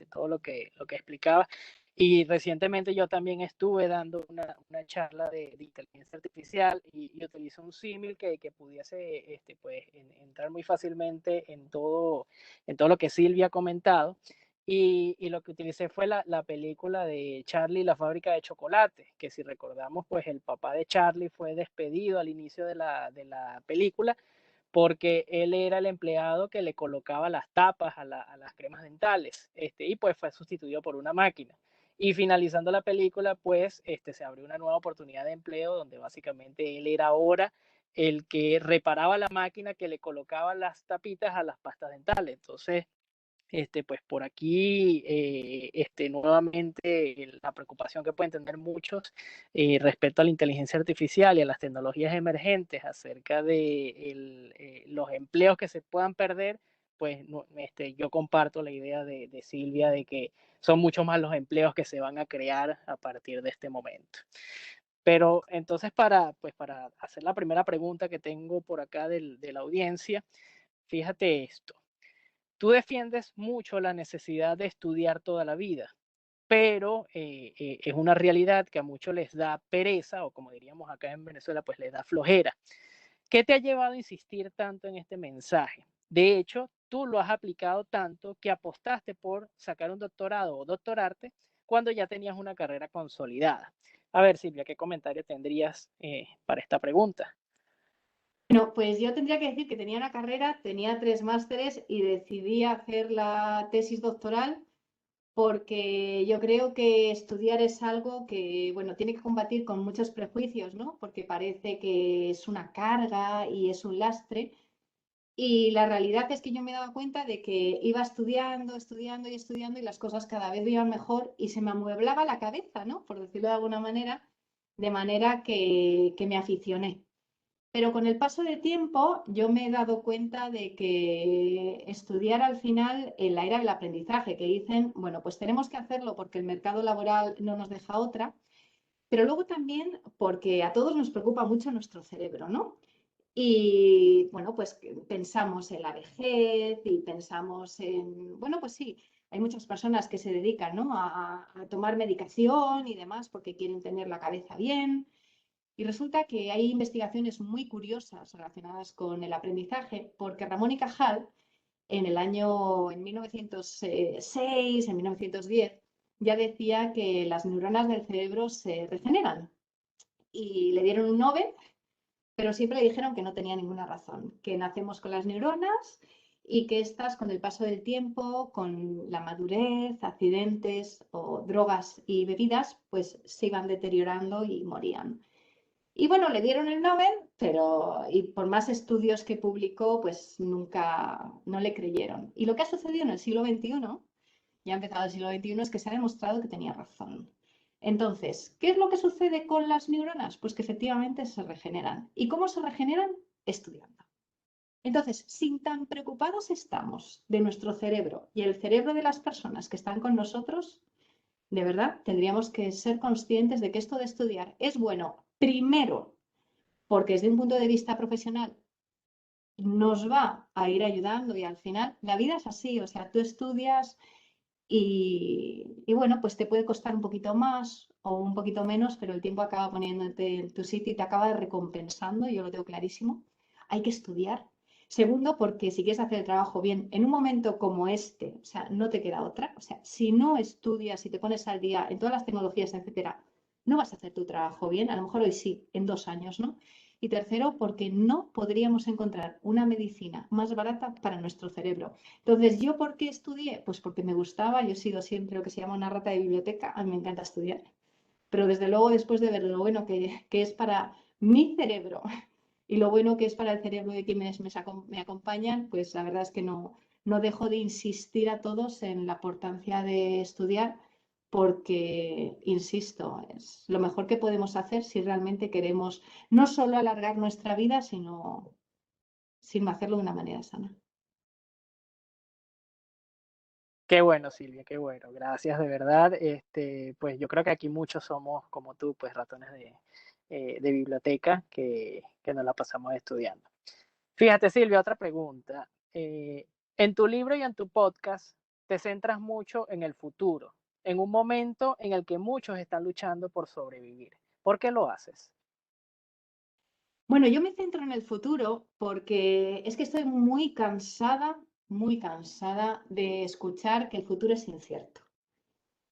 todo lo que explicaba. Y recientemente yo también estuve dando una charla de inteligencia artificial y utilizo un símil que pudiese pues, entrar muy fácilmente en todo lo que Silvia ha comentado. Y lo que utilicé fue la película de Charlie y la fábrica de chocolate, que si recordamos, pues el papá de Charlie fue despedido al inicio de la película porque él era el empleado que le colocaba las tapas a las cremas dentales, y pues fue sustituido por una máquina. Y finalizando la película, pues se abrió una nueva oportunidad de empleo donde básicamente él era ahora el que reparaba la máquina que le colocaba las tapitas a las pastas dentales. Entonces, pues por aquí, nuevamente, la preocupación que pueden tener muchos respecto a la inteligencia artificial y a las tecnologías emergentes acerca de los empleos que se puedan perder, pues yo comparto la idea de Silvia de que son mucho más los empleos que se van a crear a partir de este momento. Pero entonces, pues, para hacer la primera pregunta que tengo por acá de la audiencia, fíjate esto. Tú defiendes mucho la necesidad de estudiar toda la vida, pero es una realidad que a muchos les da pereza, o como diríamos acá en Venezuela, pues les da flojera. ¿Qué te ha llevado a insistir tanto en este mensaje? De hecho, tú lo has aplicado tanto que apostaste por sacar un doctorado o doctorarte cuando ya tenías una carrera consolidada. A ver, Silvia, ¿qué comentario tendrías para esta pregunta? Bueno, pues yo tendría que decir que tenía una carrera, tenía 3 másteres y decidí hacer la tesis doctoral porque yo creo que estudiar es algo que, bueno, tiene que combatir con muchos prejuicios, ¿no? Porque parece que es una carga y es un lastre. Y la realidad es que yo me daba cuenta de que iba estudiando, estudiando y estudiando y las cosas cada vez iban mejor y se me amueblaba la cabeza, ¿no? Por decirlo de alguna manera, de manera que me aficioné. Pero con el paso del tiempo yo me he dado cuenta de que estudiar al final en la era del aprendizaje, que dicen, bueno, pues tenemos que hacerlo porque el mercado laboral no nos deja otra, pero luego también porque a todos nos preocupa mucho nuestro cerebro, ¿no? Y bueno, pues pensamos en la vejez y pensamos en, bueno, pues sí, hay muchas personas que se dedican, ¿no?, a tomar medicación y demás porque quieren tener la cabeza bien. Y resulta que hay investigaciones muy curiosas relacionadas con el aprendizaje, porque Ramón y Cajal, en 1906, en 1910, ya decía que las neuronas del cerebro se regeneran. Y le dieron un Nobel, pero siempre le dijeron que no tenía ninguna razón, que nacemos con las neuronas y que estas, con el paso del tiempo, con la madurez, accidentes o drogas y bebidas, pues se iban deteriorando y morían. Y bueno, le dieron el Nobel, pero y por más estudios que publicó, pues nunca, no le creyeron. Y lo que ha sucedido en el siglo XXI, ya ha empezado el siglo XXI, es que se ha demostrado que tenía razón. Entonces, ¿qué es lo que sucede con las neuronas? Pues que efectivamente se regeneran. ¿Y cómo se regeneran? Estudiando. Entonces, si tan preocupados estamos de nuestro cerebro y el cerebro de las personas que están con nosotros, de verdad tendríamos que ser conscientes de que esto de estudiar es bueno, primero, porque desde un punto de vista profesional nos va a ir ayudando y al final la vida es así, o sea, tú estudias y bueno, pues te puede costar un poquito más o un poquito menos, pero el tiempo acaba poniéndote en tu sitio y te acaba recompensando, yo lo tengo clarísimo. Hay que estudiar. Segundo, porque si quieres hacer el trabajo bien, en un momento como este, o sea, no te queda otra. O sea, si no estudias, si te pones al día en todas las tecnologías, etcétera, no vas a hacer tu trabajo bien. A lo mejor hoy sí, en 2 años, ¿no? Y tercero, porque no podríamos encontrar una medicina más barata para nuestro cerebro. Entonces, ¿yo por qué estudié? Pues porque me gustaba, yo he sido siempre lo que se llama una rata de biblioteca, a mí me encanta estudiar, pero desde luego después de ver lo bueno que es para mi cerebro y lo bueno que es para el cerebro de quienes me acompañan, pues la verdad es que no dejo de insistir a todos en la importancia de estudiar porque, insisto, es lo mejor que podemos hacer si realmente queremos no solo alargar nuestra vida, sino hacerlo de una manera sana. Qué bueno, Silvia, qué bueno. Gracias de verdad. Pues yo creo que aquí muchos somos como tú, pues ratones de biblioteca que nos la pasamos estudiando. Fíjate, Silvia, otra pregunta. En tu libro y en tu podcast te centras mucho en el futuro, en un momento en el que muchos están luchando por sobrevivir. ¿Por qué lo haces? Bueno, yo me centro en el futuro porque es que estoy muy cansada de escuchar que el futuro es incierto.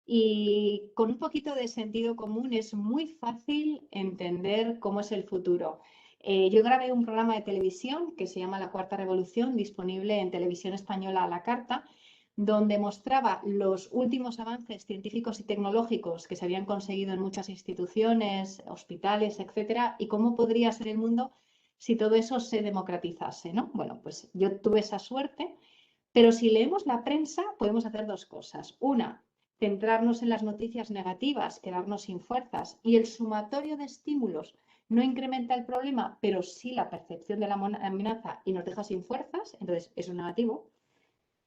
Y con un poquito de sentido común es muy fácil entender cómo es el futuro. Yo grabé un programa de televisión que se llama La Cuarta Revolución, disponible en Televisión Española a la carta, donde mostraba los últimos avances científicos y tecnológicos que se habían conseguido en muchas instituciones, hospitales, etcétera, y cómo podría ser el mundo si todo eso se democratizase, ¿no? Bueno, pues yo tuve esa suerte, pero si leemos la prensa podemos hacer 2 cosas. Una, centrarnos en las noticias negativas, quedarnos sin fuerzas, y el sumatorio de estímulos no incrementa el problema, pero sí la percepción de la amenaza y nos deja sin fuerzas, entonces eso es negativo.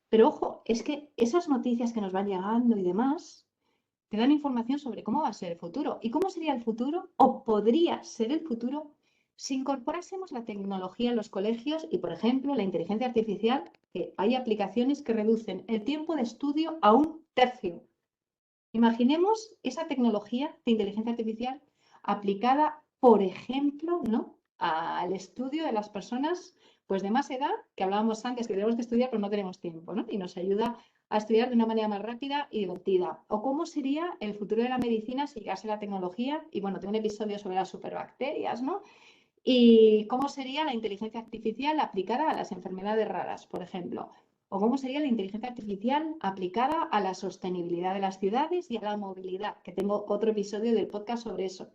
Pero ojo, es que esas noticias que nos van llegando y demás te dan información sobre cómo va a ser el futuro. ¿Y cómo sería el futuro? O podría ser el futuro si incorporásemos la tecnología en los colegios y, por ejemplo, la inteligencia artificial, que hay aplicaciones que reducen el tiempo de estudio a 1/3. Imaginemos esa tecnología de inteligencia artificial aplicada, por ejemplo, ¿no?, al estudio de las personas pues de más edad, que hablábamos antes que tenemos que estudiar pero no tenemos tiempo, ¿no? Y nos ayuda a estudiar de una manera más rápida y divertida. O cómo sería el futuro de la medicina si llegase la tecnología. Y bueno, tengo un episodio sobre las superbacterias, ¿no? Y cómo sería la inteligencia artificial aplicada a las enfermedades raras, por ejemplo. O cómo sería la inteligencia artificial aplicada a la sostenibilidad de las ciudades y a la movilidad, que tengo otro episodio del podcast sobre eso.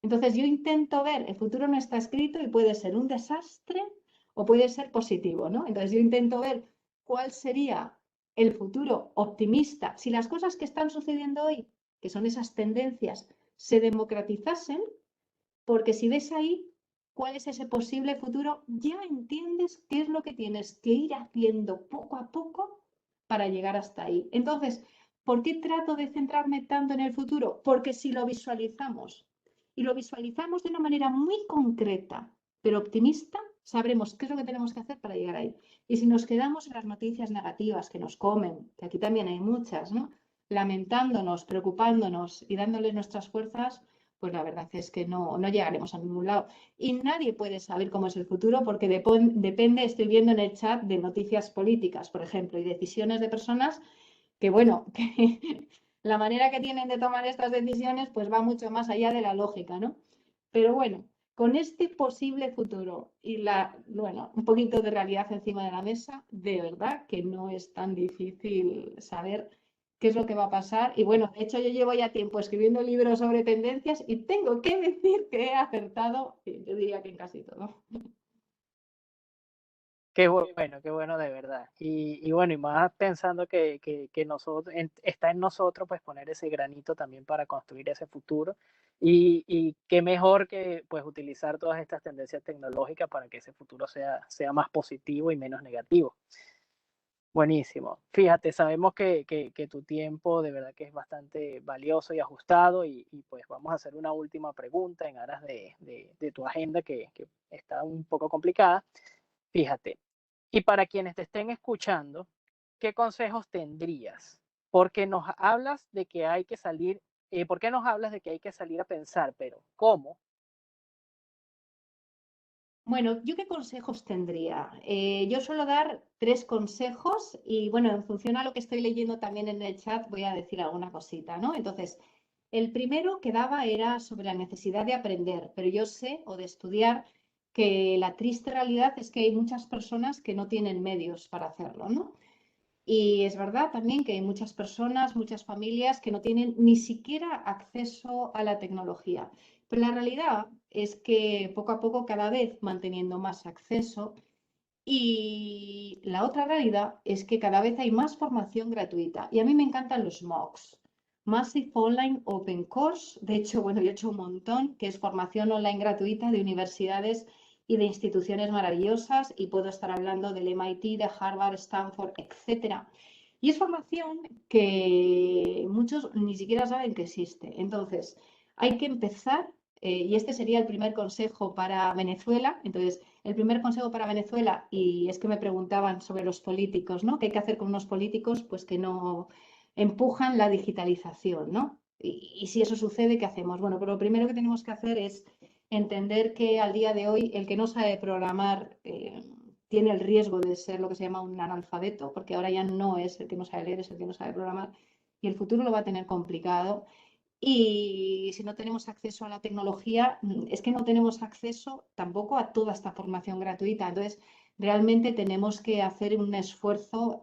Entonces yo intento ver, el futuro no está escrito y puede ser un desastre o puede ser positivo, ¿no? Entonces yo intento ver cuál sería el futuro optimista si las cosas que están sucediendo hoy, que son esas tendencias, se democratizasen, porque si ves ahí cuál es ese posible futuro, ya entiendes qué es lo que tienes que ir haciendo poco a poco para llegar hasta ahí. Entonces, ¿por qué trato de centrarme tanto en el futuro? Porque si lo visualizamos y lo visualizamos de una manera muy concreta pero optimista, sabremos qué es lo que tenemos que hacer para llegar ahí. Y si nos quedamos en las noticias negativas que nos comen, que aquí también hay muchas, ¿no? Lamentándonos, preocupándonos y dándoles nuestras fuerzas, pues la verdad es que no llegaremos a ningún lado. Y nadie puede saber cómo es el futuro porque depende, estoy viendo en el chat, de noticias políticas, por ejemplo, y decisiones de personas que, bueno, que la manera que tienen de tomar estas decisiones pues va mucho más allá de la lógica, ¿no? Pero bueno, con este posible futuro y un poquito de realidad encima de la mesa, de verdad que no es tan difícil saber qué es lo que va a pasar. Y bueno, de hecho yo llevo ya tiempo escribiendo libros sobre tendencias y tengo que decir que he acertado, yo diría que en casi todo. Qué bueno de verdad. Y bueno, y más pensando que nosotros, está en nosotros pues poner ese granito también para construir ese futuro. Y qué mejor que pues utilizar todas estas tendencias tecnológicas para que ese futuro sea más positivo y menos negativo. Buenísimo. Fíjate, sabemos que tu tiempo de verdad que es bastante valioso y ajustado y pues vamos a hacer una última pregunta en aras de tu agenda que está un poco complicada. Fíjate, y para quienes te estén escuchando, ¿qué consejos tendrías? Porque nos hablas de que hay que salir, ¿por qué nos hablas de que hay que salir a pensar? Pero ¿cómo? Bueno, ¿yo qué consejos tendría? Yo suelo dar 3 consejos y bueno, en función a lo que estoy leyendo también en el chat voy a decir alguna cosita, ¿no? Entonces, el primero que daba era sobre la necesidad de aprender, pero yo sé, o de estudiar, que la triste realidad es que hay muchas personas que no tienen medios para hacerlo, ¿no? Y es verdad también que hay muchas personas, muchas familias que no tienen ni siquiera acceso a la tecnología. Pero la realidad es que poco a poco cada vez manteniendo más acceso y la otra realidad es que cada vez hay más formación gratuita. Y a mí me encantan los MOOCs, Massive Online Open Course. De hecho, bueno, yo he hecho un montón, que es formación online gratuita de universidades y de instituciones maravillosas. Y puedo estar hablando del MIT, de Harvard, Stanford, etcétera. Y es formación que muchos ni siquiera saben que existe. Entonces, hay que empezar, y este sería el primer consejo para Venezuela. Entonces, el primer consejo para Venezuela, y es que me preguntaban sobre los políticos, ¿no? ¿Qué hay que hacer con unos políticos? Pues que no empujan la digitalización, ¿no? Y si eso sucede, ¿qué hacemos? Bueno, pero lo primero que tenemos que hacer es entender que al día de hoy el que no sabe programar tiene el riesgo de ser lo que se llama un analfabeto, porque ahora ya no es el que no sabe leer, es el que no sabe programar, y el futuro lo va a tener complicado. Y si no tenemos acceso a la tecnología, es que no tenemos acceso tampoco a toda esta formación gratuita. Entonces, realmente tenemos que hacer un esfuerzo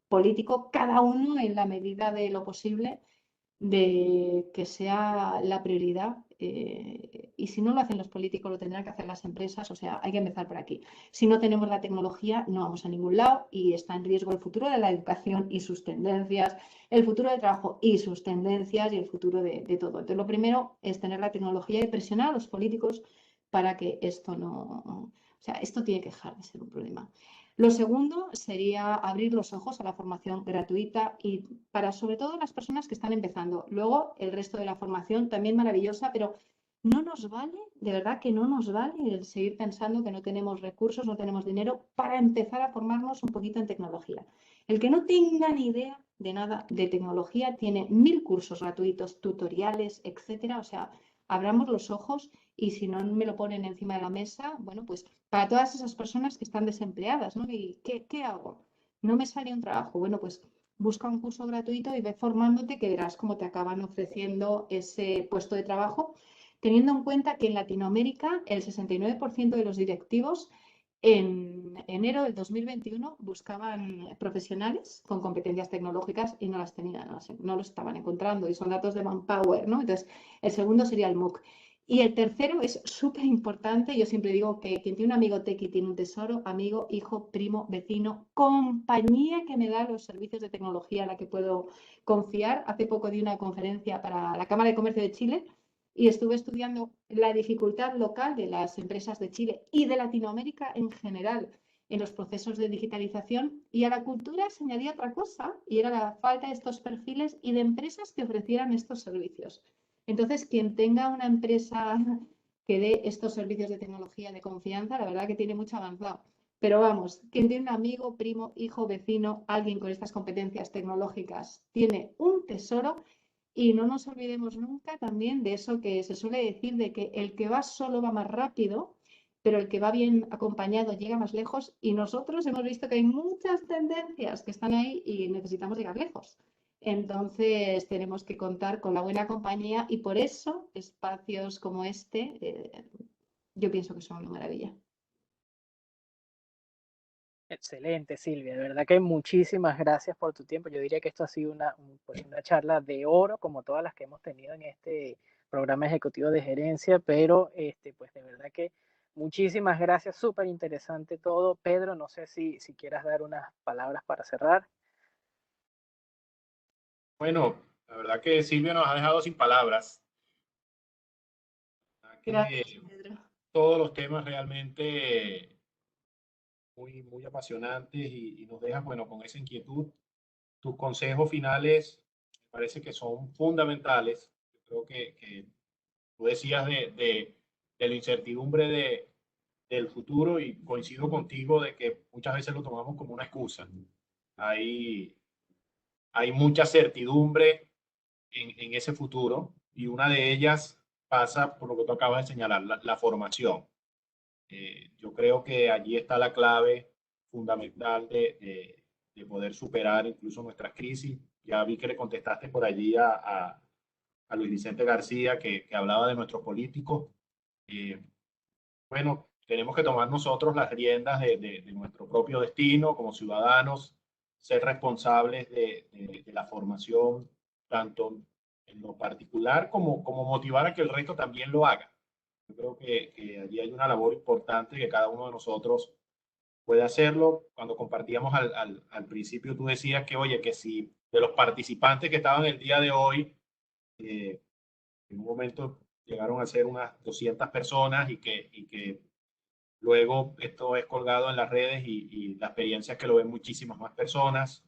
político, cada uno en la medida de lo posible, de que sea la prioridad. Y si no lo hacen los políticos, lo tendrán que hacer las empresas. O sea, hay que empezar por aquí. Si no tenemos la tecnología, no vamos a ningún lado y está en riesgo el futuro de la educación y sus tendencias, el futuro del trabajo y sus tendencias y el futuro de todo. Entonces, lo primero es tener la tecnología y presionar a los políticos para que esto no... O sea, esto tiene que dejar de ser un problema. Lo segundo sería abrir los ojos a la formación gratuita y para sobre todo las personas que están empezando. Luego el resto de la formación también maravillosa, pero no nos vale, de verdad que no nos vale el seguir pensando que no tenemos recursos, no tenemos dinero para empezar a formarnos un poquito en tecnología. El que no tenga ni idea de nada de tecnología tiene 1000 cursos gratuitos, tutoriales, etcétera. O sea, abramos los ojos y si no me lo ponen encima de la mesa, bueno, pues para todas esas personas que están desempleadas, ¿no? ¿Y qué hago? No me sale un trabajo. Bueno, pues busca un curso gratuito y ve formándote que verás cómo te acaban ofreciendo ese puesto de trabajo, teniendo en cuenta que en Latinoamérica el 69% de los directivos en enero del 2021 buscaban profesionales con competencias tecnológicas y no las tenían, no lo estaban encontrando y son datos de Manpower, ¿no? Entonces, el segundo sería el MOOC. Y el tercero es súper importante. Yo siempre digo que quien tiene un amigo tequi tiene un tesoro, amigo, hijo, primo, vecino, compañía que me da los servicios de tecnología a la que puedo confiar. Hace poco di una conferencia para la Cámara de Comercio de Chile y estuve estudiando la dificultad local de las empresas de Chile y de Latinoamérica en general en los procesos de digitalización y a la cultura se añadía otra cosa y era la falta de estos perfiles y de empresas que ofrecieran estos servicios. Entonces, quien tenga una empresa que dé estos servicios de tecnología de confianza, la verdad que tiene mucho avanzado. Pero vamos, quien tiene un amigo, primo, hijo, vecino, alguien con estas competencias tecnológicas, tiene un tesoro. Y no nos olvidemos nunca también de eso que se suele decir, de que el que va solo va más rápido, pero el que va bien acompañado llega más lejos. Y nosotros hemos visto que hay muchas tendencias que están ahí y necesitamos llegar lejos. Entonces tenemos que contar con la buena compañía y por eso espacios como este, yo pienso que son una maravilla. Excelente, Silvia. De verdad que muchísimas gracias por tu tiempo. Yo diría que esto ha sido pues una charla de oro, como todas las que hemos tenido en este programa ejecutivo de gerencia, pero pues de verdad que muchísimas gracias, súper interesante todo. Pedro, no sé si quieras dar unas palabras para cerrar. Bueno, la verdad que Silvia nos ha dejado sin palabras. Gracias, Pedro. Todos los temas realmente muy apasionantes y nos dejan, bueno, con esa inquietud. Tus consejos finales me parece que son fundamentales. Yo creo que tú decías de la incertidumbre del futuro y coincido contigo de que muchas veces lo tomamos como una excusa. Hay, hay mucha certidumbre en ese futuro y una de ellas pasa por lo que tú acabas de señalar, la formación. Yo creo que allí está la clave fundamental de poder superar incluso nuestras crisis. Ya vi que le contestaste por allí a Luis Vicente García, que hablaba de nuestros políticos. Bueno, tenemos que tomar nosotros las riendas de nuestro propio destino como ciudadanos, ser responsables de la formación, tanto en lo particular como motivar a que el resto también lo haga. Yo creo que allí hay una labor importante que cada uno de nosotros puede hacerlo. Cuando compartíamos al principio, tú decías que, oye, que si de los participantes que estaban el día de hoy, en un momento llegaron a ser unas 200 personas y que luego esto es colgado en las redes y la experiencia es que lo ven muchísimas más personas.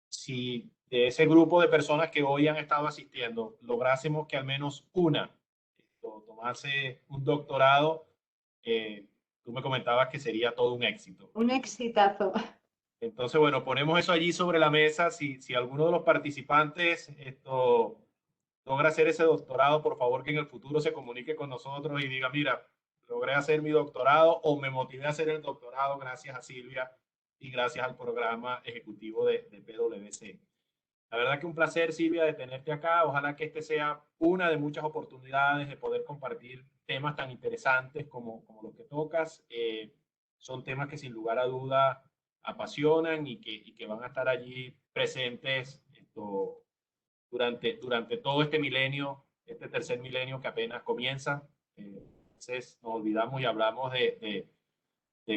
Si de ese grupo de personas que hoy han estado asistiendo lográsemos que al menos una tomase un doctorado, tú me comentabas que sería todo un éxito. Un exitazo. Entonces, bueno, ponemos eso allí sobre la mesa. Si alguno de los participantes logra hacer ese doctorado, por favor que en el futuro se comunique con nosotros y diga, mira, logré hacer mi doctorado o me motivé a hacer el doctorado gracias a Silvia y gracias al programa ejecutivo de PwC. La verdad que un placer, Silvia, de tenerte acá. Ojalá que este sea una de muchas oportunidades de poder compartir temas tan interesantes como los que tocas. Son temas que sin lugar a duda apasionan y que van a estar allí presentes durante todo este milenio, este tercer milenio que apenas comienza. Entonces nos olvidamos y hablamos de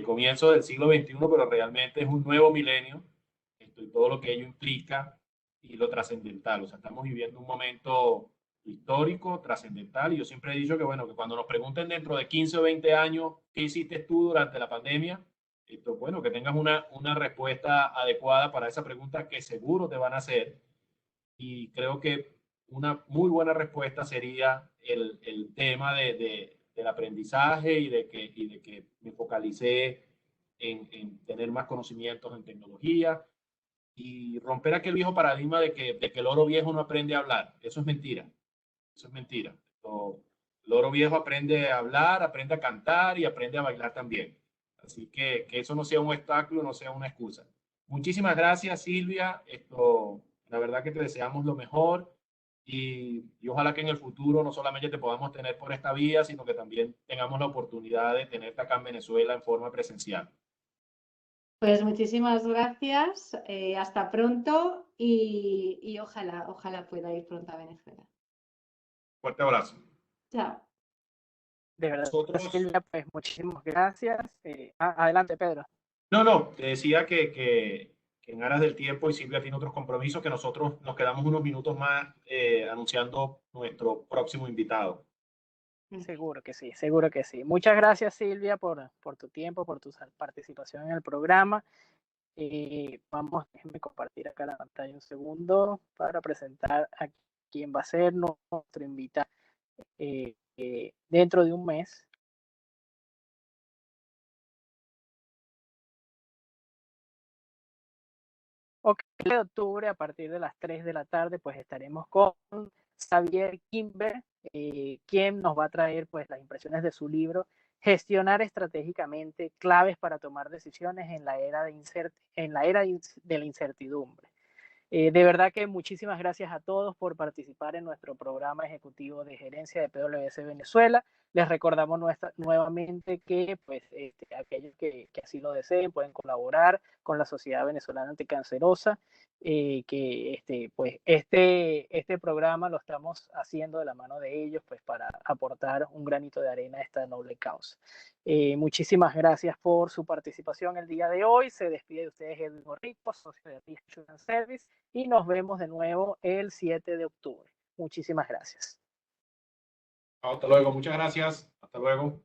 comienzo del siglo XXI, pero realmente es un nuevo milenio, y todo lo que ello implica y lo trascendental. O sea, estamos viviendo un momento histórico, trascendental, y yo siempre he dicho que, bueno, que cuando nos pregunten dentro de 15 o 20 años, ¿qué hiciste tú durante la pandemia? Bueno, que tengas una respuesta adecuada para esa pregunta que seguro te van a hacer. Y creo que una muy buena respuesta sería el tema del aprendizaje y de que me focalicé en tener más conocimientos en tecnología y romper aquel viejo paradigma de que el oro viejo no aprende a hablar. Eso es mentira. Eso es mentira. El oro viejo aprende a hablar, aprende a cantar y aprende a bailar también. Así que eso no sea un obstáculo, no sea una excusa. Muchísimas gracias, Silvia. La verdad que te deseamos lo mejor y ojalá que en el futuro no solamente te podamos tener por esta vía, sino que también tengamos la oportunidad de tenerte acá en Venezuela en forma presencial. Pues muchísimas gracias, hasta pronto y ojalá pueda ir pronto a Venezuela. Fuerte abrazo. Chao. De verdad, Nosotros... Silvia, pues muchísimas gracias. Adelante, Pedro. No, te decía que en aras del tiempo y Silvia tiene otros compromisos, que nosotros nos quedamos unos minutos más anunciando nuestro próximo invitado. Seguro que sí, seguro que sí. Muchas gracias, Silvia, por tu tiempo, por tu participación en el programa. Déjenme compartir acá la pantalla un segundo para presentar a quién va a ser nuestro invitado. dentro de un mes. Ok, el de octubre, a partir de las 3 de la tarde, pues estaremos con Xavier Kimber, quien nos va a traer pues las impresiones de su libro Gestionar estratégicamente claves para tomar decisiones en la era de la incertidumbre. De verdad que muchísimas gracias a todos por participar en nuestro programa ejecutivo de gerencia de PwC Venezuela. Les recordamos nuevamente que pues, aquellos que así lo deseen pueden colaborar con la Sociedad Venezolana Anticancerosa, este programa lo estamos haciendo de la mano de ellos pues, para aportar un granito de arena a esta noble causa. Muchísimas gracias por su participación el día de hoy. Se despide de ustedes Edwin Rico, socio de Risk Assurance Service, y nos vemos de nuevo el 7 de octubre. Muchísimas gracias. Hasta luego, muchas gracias. Hasta luego.